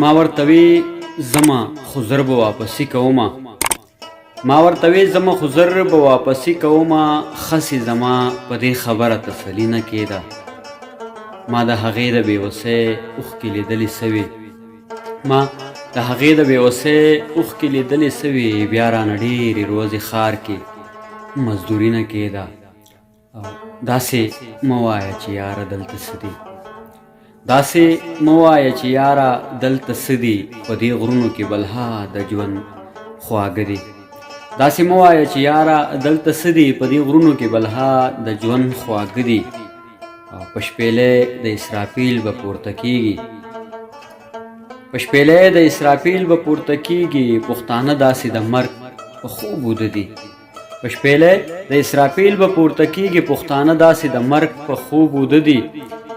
ما ورته وی زما خو زر به واپسي کومه ما ورته وی زما خو زر به واپسي کومه خسې زما په دې خبره تسلي نه کېده ما د هغې د بېوسۍ اوښکې لیدلې سوې ما د هغې د بېوسۍ اوښکې لیدلې سوې بیا رانه ډېرې ورځې ښار کې مزدوري نه کېده داسې مه وایه چې یاره دلته څه دي داسې مه وایه چې یاره دلته څه دي په دې غرونو کې بلها د ژوند خواږه دي داسې مه وایه چې یاره دلته څه دي په دې غرونو کې بلها د ژوند خواږه دي په شپېلۍ د اسرافیل به پورته کېږي په شپېلۍ د اسرافیل به پورته کېږي پښتانه داسې د مرګ په خوب وده دي په شپېلۍ د اسرافیل به پورته کېږي پښتانه داسې د مرګ په خوب وده دي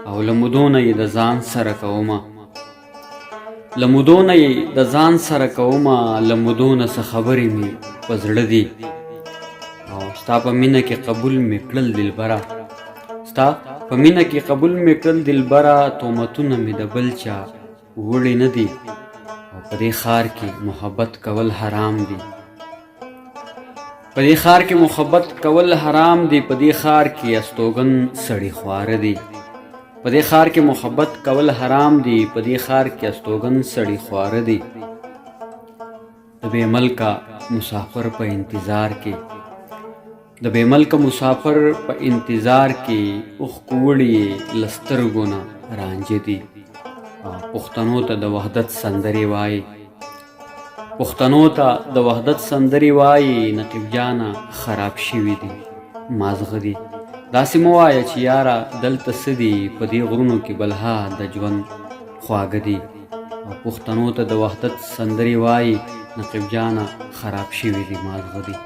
او له مودونه یې د ځان سره کومه له مودونه یې د ځان سره کومه له مودونه څه خبرې مې په زړه دي او ستا په مینه کې قبول مې کړل دلبره ستا په مینه کې قبول مې کړل دلبره تهمتونه مې د بل چا وړي نه دي او په دې ښار کې محبت کول حرام دي په دې ښار کې محبت کول حرام دي په دې ښار کې استوګن سړي خواره دي په دې ښار کې محبت کول حرام دي په دې ښار کې استوګن سړي خواره دي د بې ملکه مسافر په انتظار کې د بې ملکه مسافر په انتظار کې اوښکو وړي له سترګو نه رانجه دي پښتنو ته د وحدت سندرې وایي پښتنو ته د وحدت سندرې وایي نقیب جانه خراب شوي دي مازغه دي داسې مه وایه چې یاره دلته څه دي په دې غرونو کې بلها د ژوند خواږه دي او پښتنو ته د وحدت سندرې وایي نقیب جانه خراب شوي دي مازغه دي